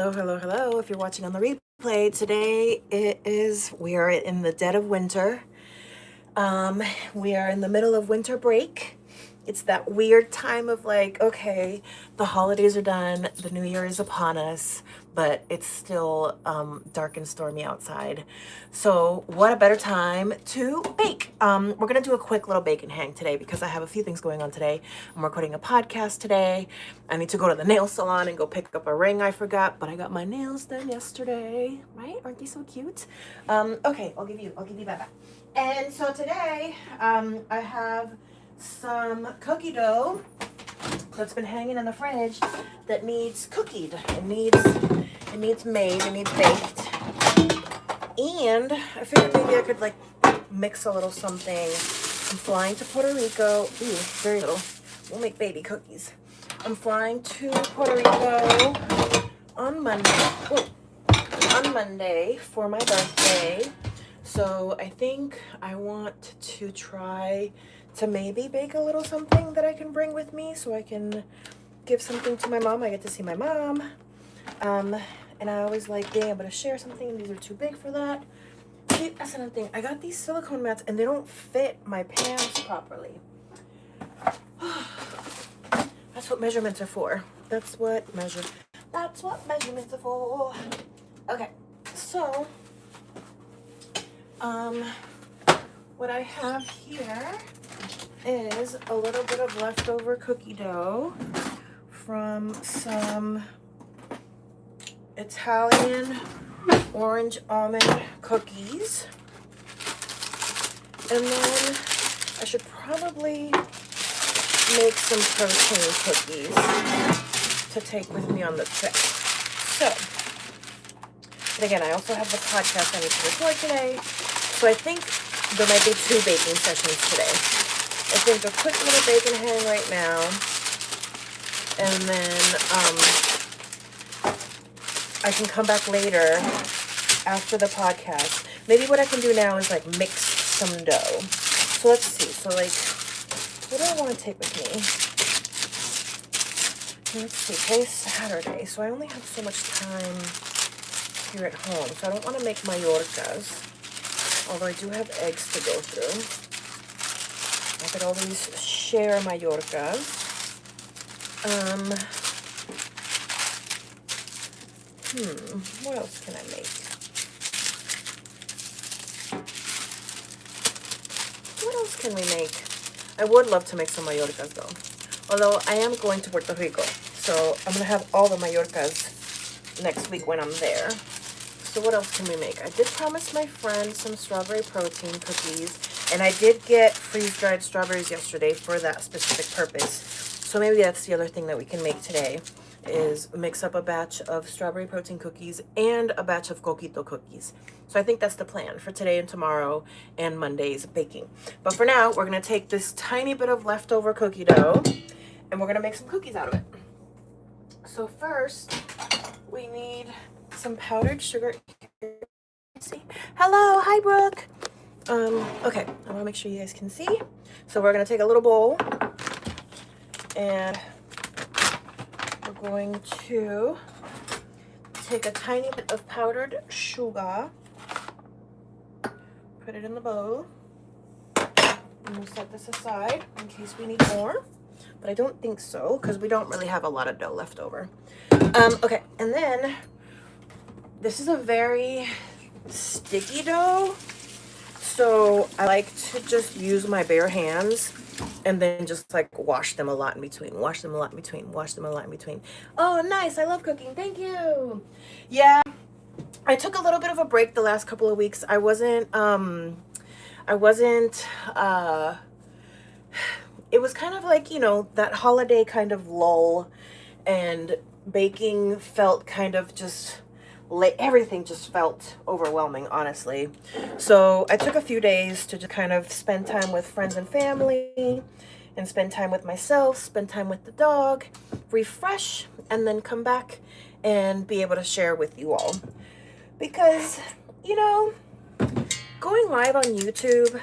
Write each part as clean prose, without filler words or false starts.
Hello. If you're watching on the replay, today we are in the dead of winter. We are in the middle of winter break. It's that weird time of like, okay, the holidays are done, the new year is upon us, but it's still dark and stormy outside. So what a better time to bake. We're gonna do a quick little bake and hang today because I have a few things going on today. I'm recording a podcast today. I need to go to the nail salon and go pick up a ring I forgot, but I got my nails done yesterday, right? Aren't they so cute? Okay, I'll give you that. And so today, I have some cookie dough that's been hanging in the fridge that needs cookied. It needs made, it needs baked. And I figured maybe I could like mix a little something. I'm flying to Puerto Rico. Ooh, very little. We'll make baby cookies. I'm flying to Puerto Rico on Monday for my birthday. So I think I want to try to maybe bake a little something that I can bring with me so I can give something to my mom. I get to see my mom. And I always like being able to share something. These are too big for that. See, that's another thing. I got these silicone mats and they don't fit my pants properly. That's what measurements are for. That's what measurements are for. Okay, so what I have here is a little bit of leftover cookie dough from some Italian orange almond cookies. And then I should probably make some protein cookies to take with me on the trip. So, but again, I also have the podcast I need to record today. So I think there might be 2 baking sessions today. I think a quick little bake and hang right now. And then I can come back later after the podcast. Maybe what I can do now is like mix some dough. So let's see. So like, what do I want to take with me? Let's see. Today's Saturday. So I only have so much time here at home. So I don't want to make Mallorcas. Although I do have eggs to go through. I could always share Mallorcas. What else can I make? What else can we make? I would love to make some Mallorcas though. Although I am going to Puerto Rico. So I'm going to have all the Mallorcas next week when I'm there. So what else can we make? I did promise my friend some strawberry protein cookies. And I did get freeze-dried strawberries yesterday for that specific purpose. So maybe that's the other thing that we can make today is mix up a batch of strawberry protein cookies and a batch of coquito cookies. So I think that's the plan for today and tomorrow and Monday's baking. But for now, we're going to take this tiny bit of leftover cookie dough and we're going to make some cookies out of it. So first, we need some powdered sugar. See? Hello, hi Brooke. Okay, I want to make sure you guys can see. So we're going to take a little bowl and we're going to take a tiny bit of powdered sugar, put it in the bowl, and we'll set this aside in case we need more. But I don't think so because we don't really have a lot of dough left over. Okay, and then this is a very sticky dough. So I like to just use my bare hands and then just like wash them a lot in between. Oh, nice. I love cooking. Thank you. Yeah. I took a little bit of a break the last couple of weeks. It was kind of like, that holiday kind of lull, and baking felt kind of just everything just felt overwhelming, honestly. So I took a few days to just kind of spend time with friends and family and spend time with myself, spend time with the dog, refresh, and then come back and be able to share with you all. Because, going live on YouTube,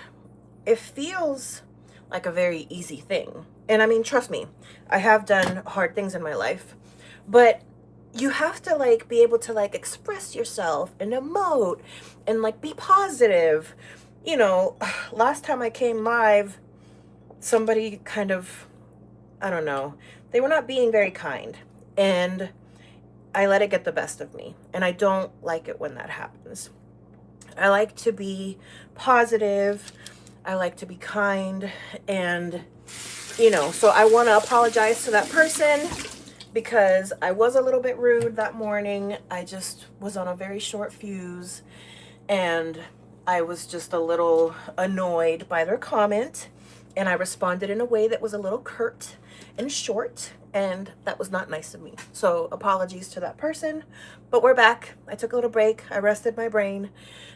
it feels like a very easy thing. And I mean, trust me, I have done hard things in my life, but you have to like be able to like express yourself and emote and like be positive. You know, last time I came live, somebody kind of, I don't know, they were not being very kind, and I let it get the best of me, and I don't like it when that happens. I like to be positive. I like to be kind, and you know, so I want to apologize to that person because I was a little bit rude that morning. I just was on a very short fuse, and I was just a little annoyed by their comment, and I responded in a way that was a little curt and short, and that was not nice of me. So apologies to that person, but we're back. I took a little break. I rested my brain.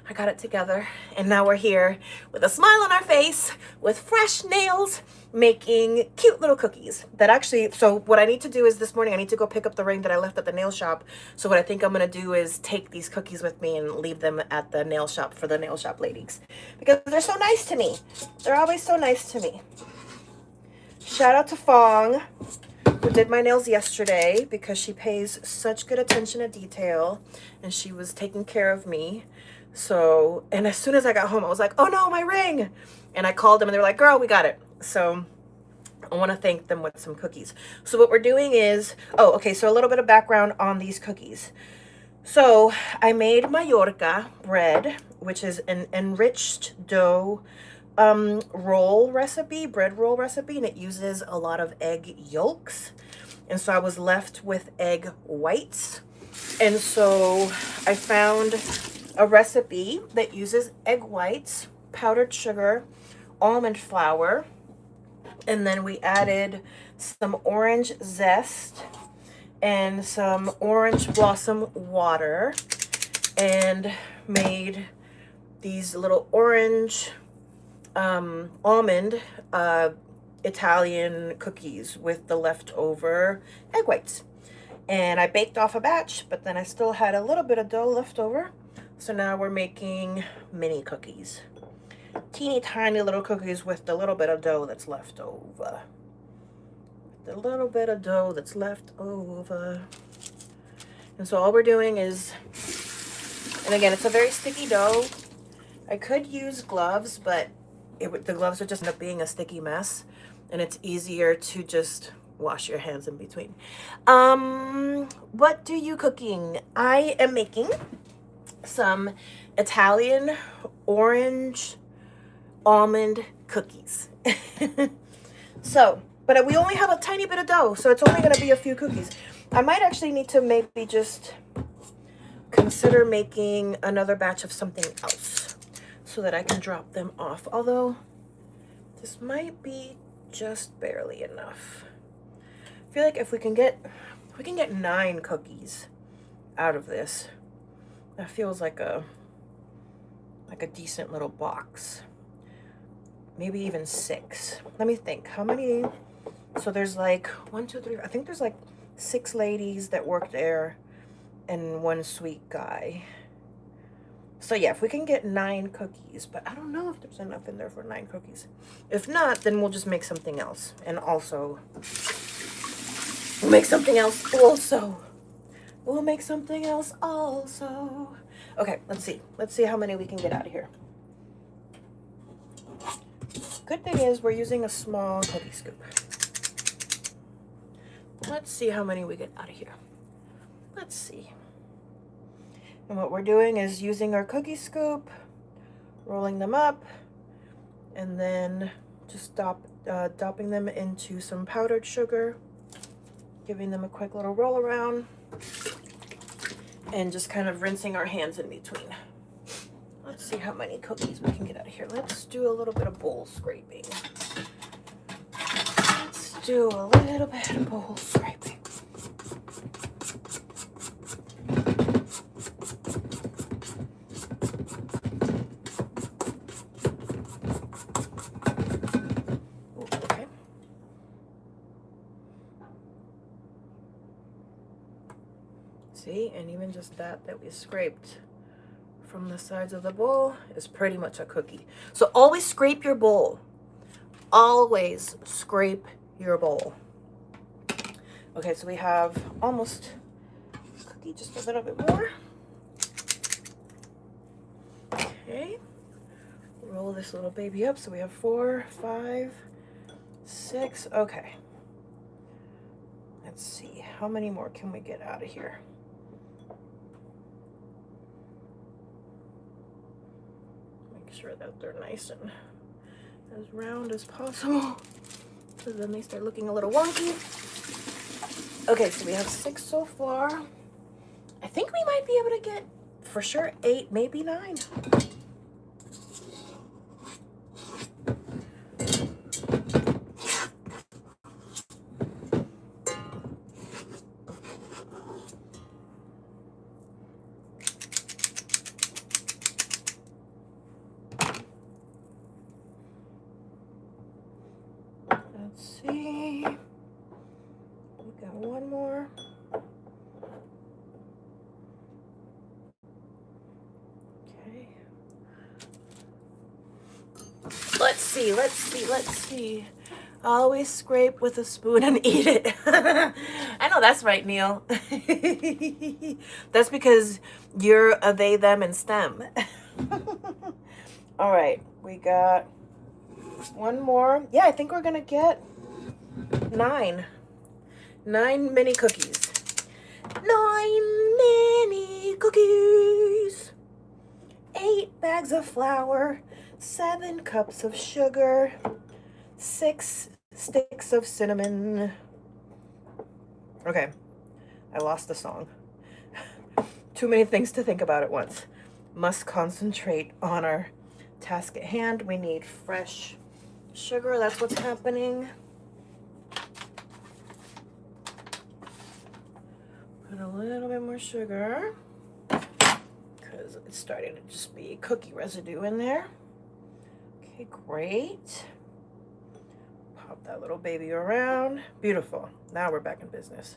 I got it together, and now we're here with a smile on our face, with fresh nails, making cute little cookies that actually, so what I need to do is this morning I need to go pick up the ring that I left at the nail shop. So what I think I'm gonna do is take these cookies with me and leave them at the nail shop for the nail shop ladies, because they're so nice to me. They're always so nice to me. Shout out to Fong, who did my nails yesterday, because she pays such good attention to detail, and she was taking care of me. So, and as soon as I got home, I was like, oh no, my ring. And I called them and they were like, girl, we got it. So I want to thank them with some cookies. So what we're doing is, oh, okay, so a little bit of background on these cookies. So I made Mallorca bread, which is an enriched dough roll recipe, bread roll recipe, and it uses a lot of egg yolks. And so I was left with egg whites. And so I found a recipe that uses egg whites, powdered sugar, almond flour, and then we added some orange zest and some orange blossom water, and made these little orange almond Italian cookies with the leftover egg whites. And I baked off a batch, but then I still had a little bit of dough left over. So now we're making mini cookies. Teeny tiny little cookies with the little bit of dough that's left over. The little bit of dough that's left over. And so all we're doing is, and again, it's a very sticky dough. I could use gloves, but the gloves would just end up being a sticky mess. And it's easier to just wash your hands in between. What do you cooking? I am making some Italian orange almond cookies. So, but we only have a tiny bit of dough, so it's only going to be a few cookies. I might actually need to maybe just consider making another batch of something else so that I can drop them off. Although this might be just barely enough. I feel like if we can get 9 cookies out of this, that feels like a decent little box. Maybe even 6. Let me think. How many? So there's like 1, 2, 3. I think there's like 6 ladies that work there and 1 sweet guy. So yeah, if we can get 9 cookies, but I don't know if there's enough in there for 9 cookies. If not, then we'll just make something else. And also, we'll make something else also. We'll make something else also. Okay, let's see. Let's see how many we can get out of here. Good thing is we're using a small cookie scoop. Let's see how many we get out of here. Let's see. And what we're doing is using our cookie scoop, rolling them up, and then just dopping them into some powdered sugar, giving them a quick little roll around, and just kind of rinsing our hands in between. Let's see how many cookies we can get out of here. Let's do a little bit of bowl scraping. Let's do a little bit of bowl scraping. Okay. See, and even just that we scraped from the sides of the bowl is pretty much a cookie. So always scrape your bowl. Always scrape your bowl. Okay, so we have almost cookie, just a little bit more. Okay. Roll this little baby up. So we have 4, 5, 6. Okay. Let's see. How many more can we get out of here? Make sure that they're nice and as round as possible, because then they start looking a little wonky. Okay, so we have 6 so far. I think we might be able to get, for sure, 8, maybe 9. Let's see. We got one more. Okay. Let's see. Always scrape with a spoon and eat it. I know that's right, Neil. That's because you're a they, them, and STEM. All right, we got one more. Yeah, I think we're gonna get 9 mini cookies. 9 mini cookies. 8 bags of flour, 7 cups of sugar, 6 sticks of cinnamon. Okay, I lost the song. Too many things to think about at once. Must concentrate on our task at hand. We need fresh sugar. That's what's happening. Put a little bit more sugar, because it's starting to just be cookie residue in there. Okay, great. Pop that little baby around. Beautiful. Now we're back in business.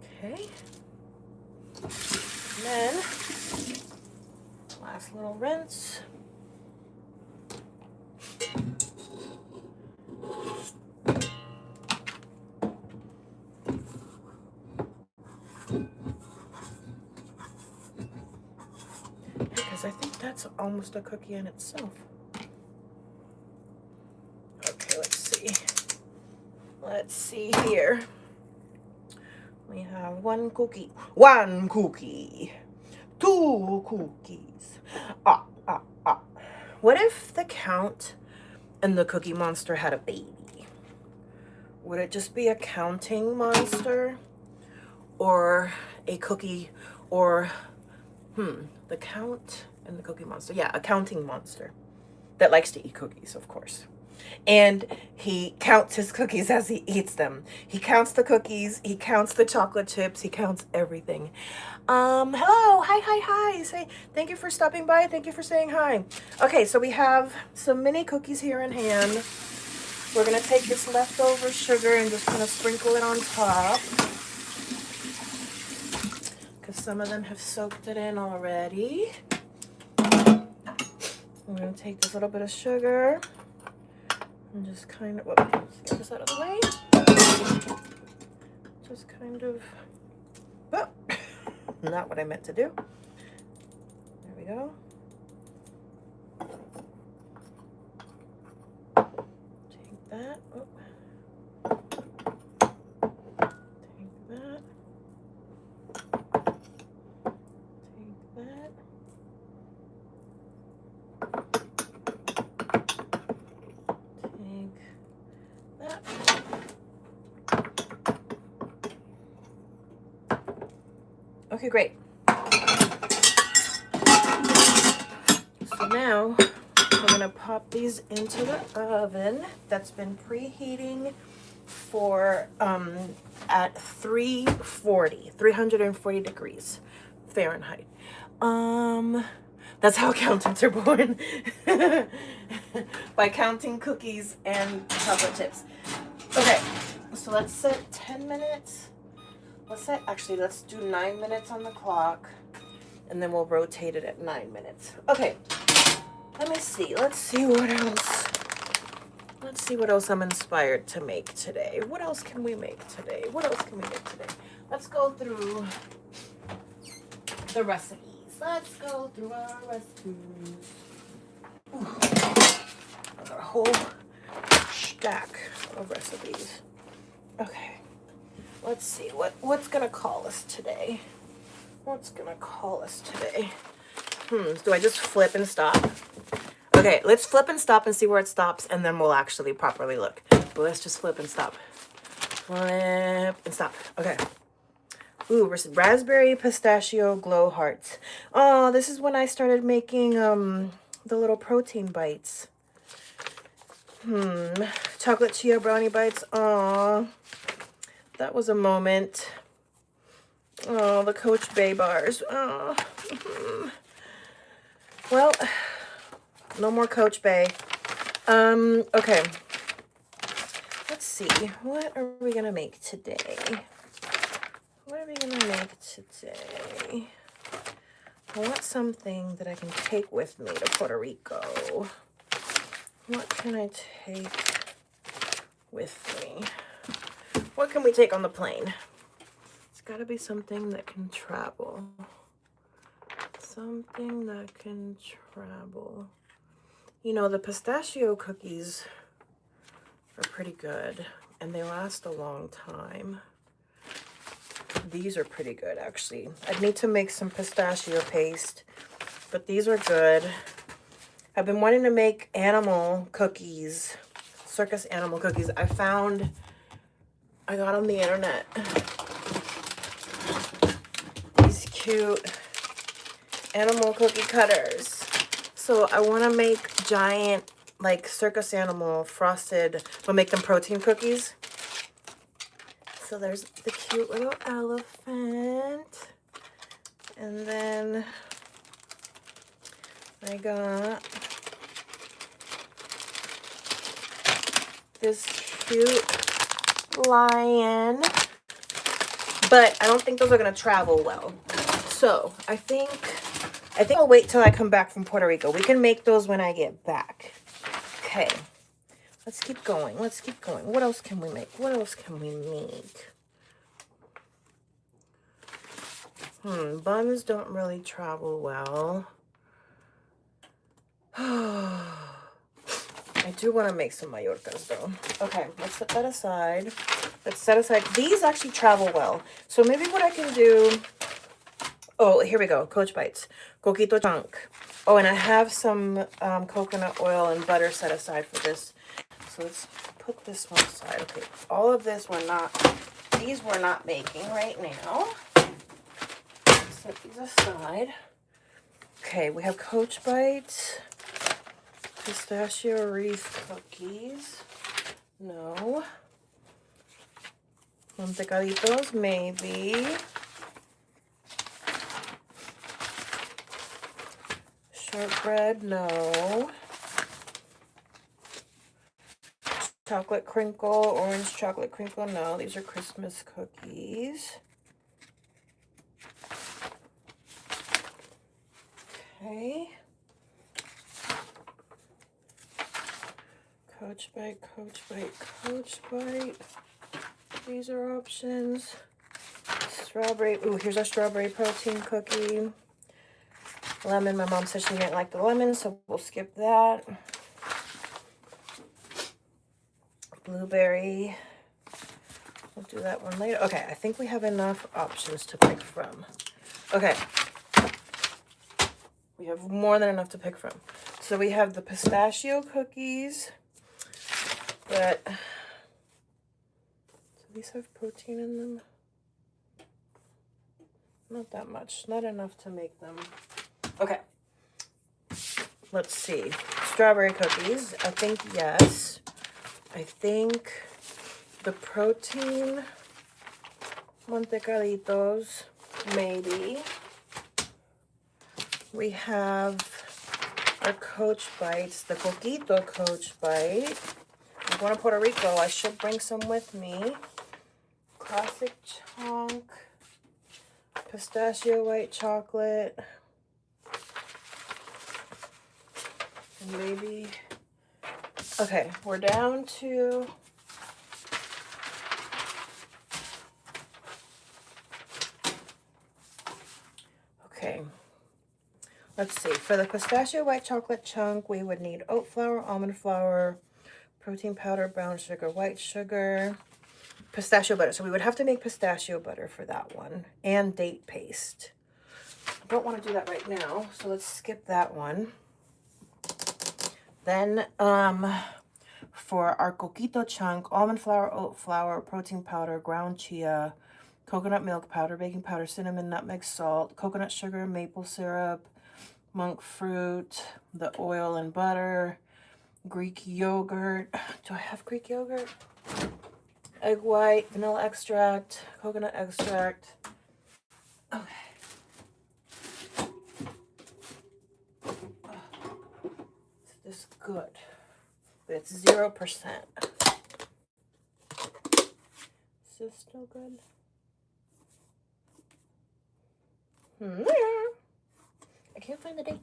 Okay. And then, last little rinse. Because I think that's almost a cookie in itself. Okay, let's see. Let's see here. We have 1 cookie. 1 cookie. 2 cookies. What if the Count and the Cookie Monster had a baby? Would it just be a counting monster? Or a cookie? Or, the Count and the Cookie Monster. Yeah, a counting monster that likes to eat cookies, of course. And he counts his cookies as he eats them. He counts the cookies, he counts the chocolate chips, he counts everything. Hello, hi. Say, thank you for stopping by, thank you for saying hi. Okay, so we have some mini cookies here in hand. We're gonna take this leftover sugar and just kind of sprinkle it on top, because some of them have soaked it in already. I'm gonna take this little bit of sugar and just kind of, whoops, get this out of the way. Just kind of, oh, not what I meant to do. There we go. Take that. Oh. Take that. Take that. Okay, great. So now we're gonna pop these into the oven that's been preheating for at 340 degrees Fahrenheit. That's how accountants are born. By counting cookies and chocolate chips. Okay, so let's set 10 minutes. Let's do 9 minutes on the clock, and then we'll rotate it at 9 minutes. Okay, let me see. Let's see what else I'm inspired to make today. What else can we make today? Let's go through the recipes. Let's go through our recipes. Ooh, I got a whole stack of recipes. Okay, let's see what's gonna call us today. What's gonna call us today? Do I just flip and stop? Okay, let's flip and stop and see where it stops, and then we'll actually properly look. But let's just flip and stop. Flip and stop. Okay. Ooh, raspberry pistachio glow hearts. Oh, this is when I started making the little protein bites. Chocolate chia brownie bites. Oh, that was a moment. Oh, the Coach Bay bars. Oh. Well, no more Coach Bay. Okay. Let's see. What are we gonna make today? What are we gonna make today? I want something that I can take with me to Puerto Rico. What can I take with me? What can we take on the plane? It's gotta be something that can travel. Something that can travel. You know, the pistachio cookies are pretty good and they last a long time. These are pretty good, actually. I'd need to make some pistachio paste, but these are good. I've been wanting to make animal cookies, circus animal cookies. I got on the internet these cute animal cookie cutters. So I want to make giant, like circus animal frosted, but make them protein cookies. So there's the cute little elephant. And then I got this cute lion. But I don't think those are going to travel well. So I think I'll wait till I come back from Puerto Rico. We can make those when I get back. Okay. Let's keep going. Let's keep going. What else can we make? What else can we make? Buns don't really travel well. I do want to make some Mallorcas though. Okay, let's set that aside. Let's set aside. These actually travel well. So maybe what I can do... Oh, here we go. Coach Bites. Coquito chunk. Oh, and I have some coconut oil and butter set aside for this. So let's put this one aside. Okay, all of this these we're not making right now. Set these aside. Okay, we have Coach Bites. Pistachio wreath cookies. No. Mantecaditos, maybe. Shortbread, no. Chocolate crinkle, orange chocolate crinkle, no. These are Christmas cookies. Okay. Coach Bite, Coach Bite, Coach Bite. These are options. Strawberry, ooh, here's our strawberry protein cookie. Lemon, my mom said she didn't like the lemon, so we'll skip that. Blueberry, we'll do that one later. Okay, I think we have enough options to pick from. Okay, we have more than enough to pick from. So we have the pistachio cookies, but do these have protein in them? Not that much, not enough to make them. Okay, let's see. Strawberry cookies, I think yes. I think the protein mantecaditos, maybe. We have our Coach Bites, the Coquito Coach Bite. I'm going to Puerto Rico. I should bring some with me. Classic chunk. Pistachio white chocolate. And maybe... Okay, we're down to... Okay. Let's see. For the pistachio white chocolate chunk, we would need oat flour, almond flour, protein powder, brown sugar, white sugar, pistachio butter. So we would have to make pistachio butter for that one, and date paste. I don't want to do that right now, so let's skip that one. Then for our coquito chunk, almond flour, oat flour, protein powder, ground chia, coconut milk powder, baking powder, cinnamon, nutmeg, salt, coconut sugar, maple syrup, monk fruit, the oil and butter, Greek yogurt. Do I have Greek yogurt? Egg white, vanilla extract, coconut extract. Okay. Is this good? But it's 0%. Is this still good? I can't find the date.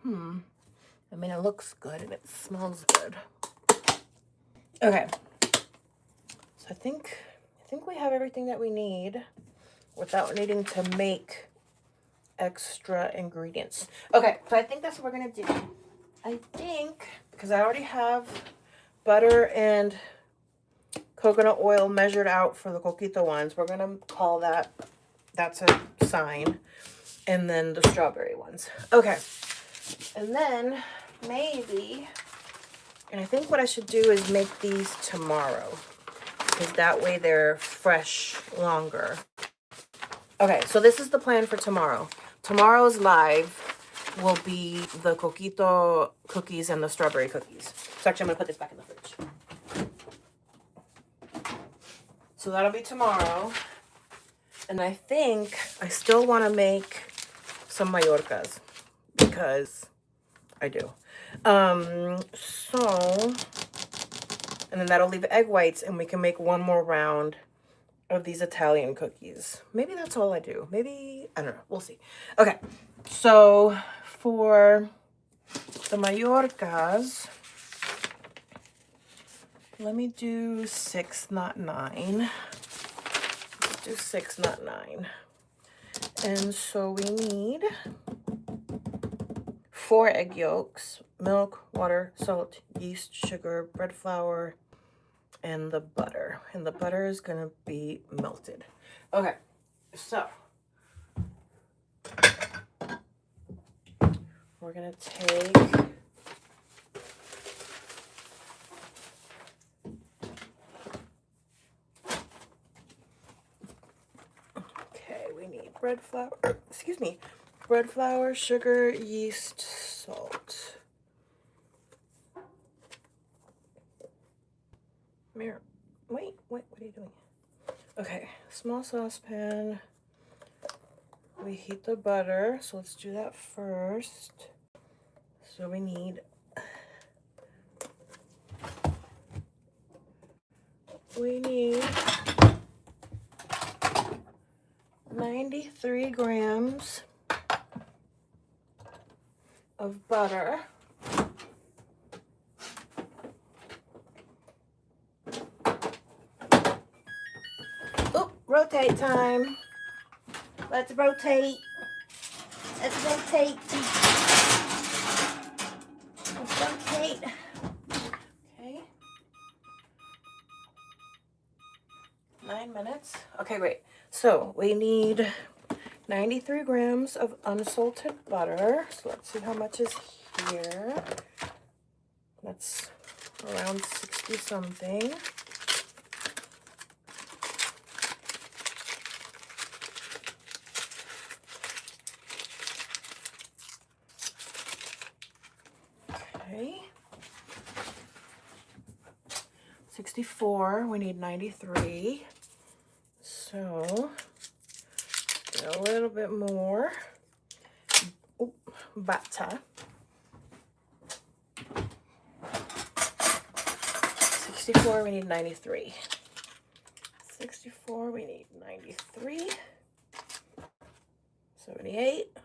I mean, it looks good and it smells good. Okay. So I think we have everything that we need without needing to make extra ingredients. Okay, so I think that's what we're gonna do. I think, because I already have butter and coconut oil measured out for the coquito ones, we're gonna call that's a sign. And then the strawberry ones. Okay. And then maybe, and I think what I should do is make these tomorrow, because that way they're fresh longer. Okay, so this is the plan for tomorrow. Tomorrow's live will be the coquito cookies and the strawberry cookies. So actually I'm gonna put this back in the fridge. So that'll be tomorrow. And I think I still want to make some Mallorcas because I do. So, and then that'll leave egg whites and we can make one more round of these Italian cookies. Maybe that's all I do. Maybe, I don't know. We'll see. Okay. So for the Mallorcas, let me do 6, not 9. Let's do 6, not 9. And so we need 4 egg yolks, milk, water, salt, yeast, sugar, bread flour, and the butter. And the butter is going to be melted. Okay, so we're going to take we need bread flour, bread flour, sugar, yeast, salt. Wait, what are you doing? Okay, small saucepan. We heat the butter, so let's do that first. So we need 93 grams of butter. Oh, rotate time. Let's rotate. Let's rotate. Let's rotate. Okay. 9 minutes. Okay, great. So we need 93 grams of unsalted butter. So let's see how much is here. That's around 60 something. Okay. 64, we need 93. So a little bit more. Oh, butter. 64, we need 93. 64, we need 93. 78.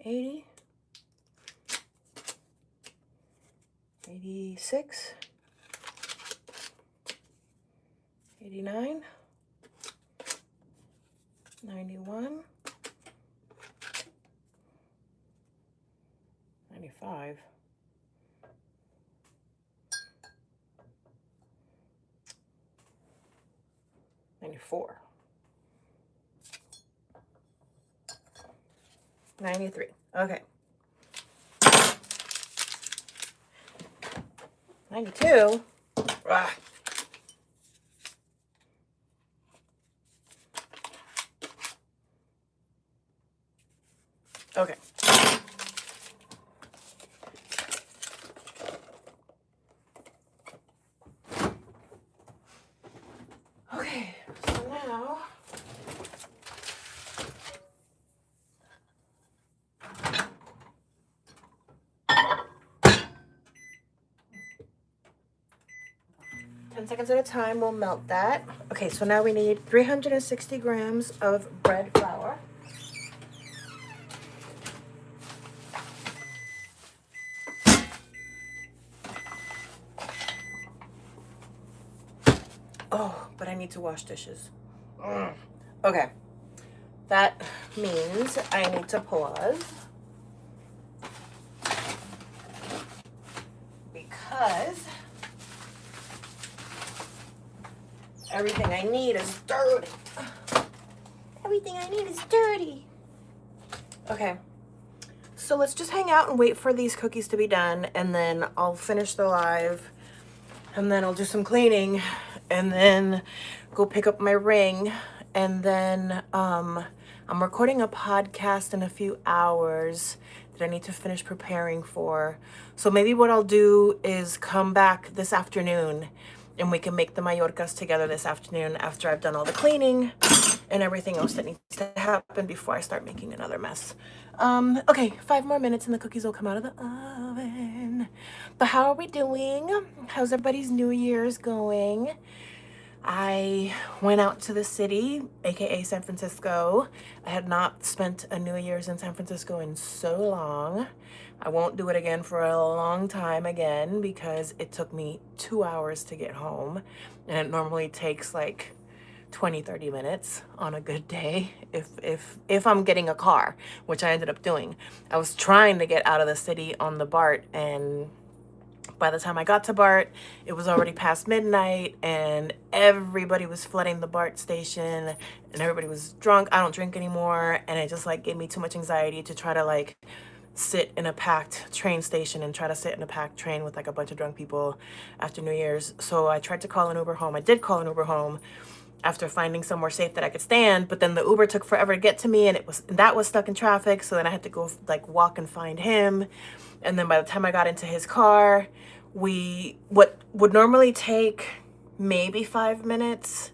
80. 86, 89, 91, 95, 94, 93. Okay. 92. Ah. Okay. Okay, so now seconds at a time, we'll melt that. Okay, so now we need 360 grams of bread flour. Oh, but I need to wash dishes. Okay, that means I need to pause because everything I need is dirty. Everything I need is dirty. Okay, so let's just hang out and wait for these cookies to be done, and then I'll finish the live, and then I'll do some cleaning, and then go pick up my ring, and then I'm recording a podcast in a few hours that I need to finish preparing for. So maybe what I'll do is come back this afternoon and we can make the Mallorcas together this afternoon after I've done all the cleaning and everything else that needs to happen before I start making another mess. Okay, 5 more minutes and the cookies will come out of the oven. But how are we doing? How's everybody's New Year's going? I went out to the city, aka San Francisco. I had not spent a New Year's in San Francisco in so long. I won't do it again for a long time again because it took me 2 hours to get home, and it normally takes like 20-30 minutes on a good day if I'm getting a car, which I ended up doing. I was trying to get out of the city on the BART, and by the time I got to BART, it was already past midnight and everybody was flooding the BART station and everybody was drunk. I don't drink anymore, and it just like gave me too much anxiety to try to like sit in a packed train station and try to sit in a packed train with like a bunch of drunk people after New Year's. So I tried to call an Uber home. I did call an Uber home after finding somewhere safe that I could stand, but then the Uber took forever to get to me, and that was stuck in traffic. So then I had to go like walk and find him. And then by the time I got into his car, what would normally take maybe 5 minutes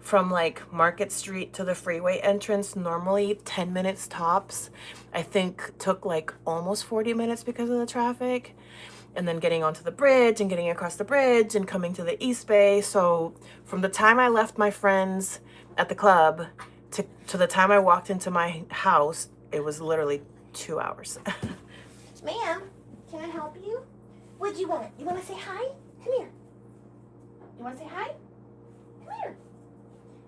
from like Market Street to the freeway entrance, normally 10 minutes tops, I think took like almost 40 minutes because of the traffic. And then getting onto the bridge and getting across the bridge and coming to the East Bay. So from the time I left my friends at the club to the time I walked into my house, it was literally 2 hours. Ma'am, can I help you? What do you want? You want to say hi? Come here. You want to say hi? Come here.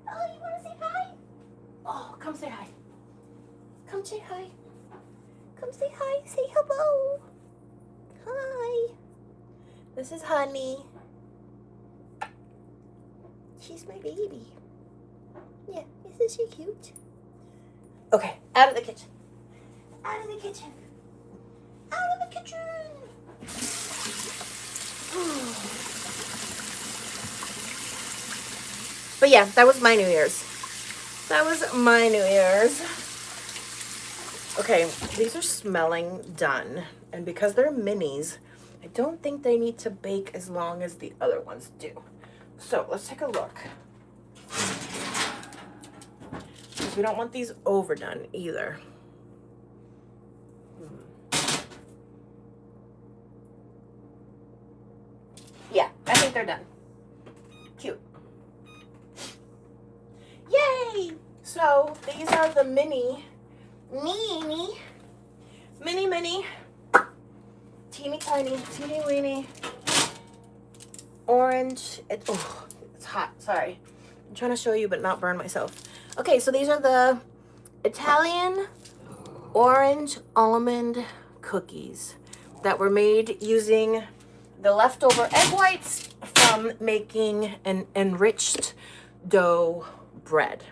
Oh, you want to say hi? Oh, come say hi. Come say hi. Come say hi. Say hello. Hi. This is Honey. She's my baby. Yeah, isn't she cute? Okay, out of the kitchen. Out of the kitchen. Out of the kitchen. But yeah, that was my New Year's. That was my New Year's. Okay, these are smelling done. And because they're minis, I don't think they need to bake as long as the other ones do. So let's take a look. Because we don't want these overdone either. Yeah, I think they're done. Cute. Yay! So these are the mini teeny tiny, teeny weeny orange. It's hot. Sorry. I'm trying to show you but not burn myself. Okay, so these are the Italian orange almond cookies that were made using the leftover egg whites from making an enriched dough bread.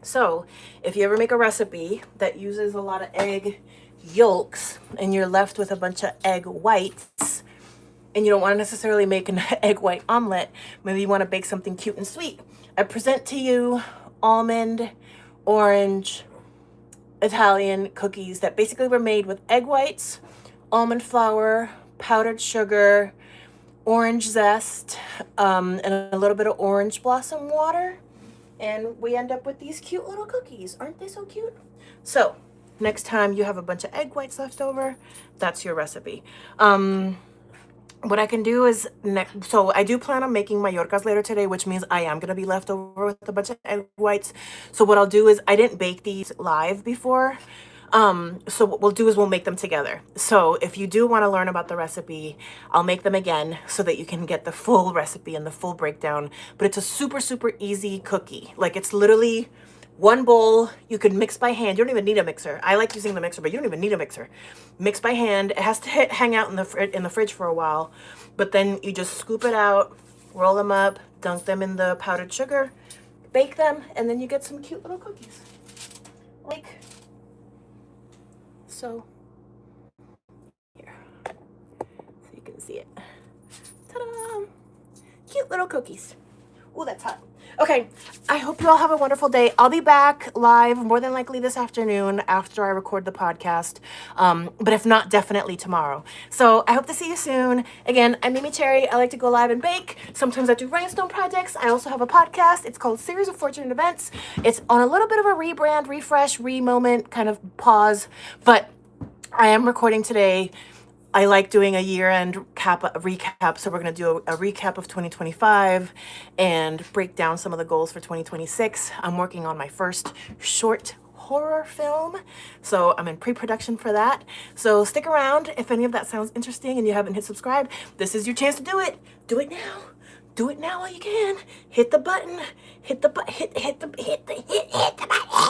So if you ever make a recipe that uses a lot of egg yolks and you're left with a bunch of egg whites and you don't want to necessarily make an egg white omelet, maybe you want to bake something cute and sweet, I present to you almond orange Italian cookies that basically were made with egg whites, almond flour, powdered sugar, orange zest, and a little bit of orange blossom water. And we end up with these cute little cookies. Aren't they so cute? So next time you have a bunch of egg whites left over, that's your recipe. What I can do is, so I do plan on making Mallorcas later today, which means I am going to be left over with a bunch of egg whites. So what I'll do is, I didn't bake these live before. So what we'll do is we'll make them together. So if you do want to learn about the recipe, I'll make them again so that you can get the full recipe and the full breakdown. But it's a super, super easy cookie. Like, it's literally one bowl. You can mix by hand. You don't even need a mixer. I like using the mixer, but you don't even need a mixer. Mix by hand. It has to hang out in the fridge for a while, but then you just scoop it out, roll them up, dunk them in the powdered sugar, bake them, and then you get some cute little cookies. Like so. Here, so you can see it. Ta-da! Cute little cookies. Oh, that's hot. Okay, I hope you all have a wonderful day. I'll be back live more than likely this afternoon after I record the podcast. But if not, definitely tomorrow. So I hope to see you soon. Again, I'm MeMeCherry. I like to go live and bake. Sometimes I do rhinestone projects. I also have a podcast. It's called Series of Fortunate Events. It's on a little bit of a rebrand, refresh, re-moment, kind of pause. But I am recording today. I like doing a year-end recap, so we're going to do a recap of 2025 and break down some of the goals for 2026. I'm working on my first short horror film, so I'm in pre-production for that. So stick around if any of that sounds interesting and you haven't hit subscribe. This is your chance to do it. Do it now. Do it now while you can. Hit the button. Hit the button. Hit the button.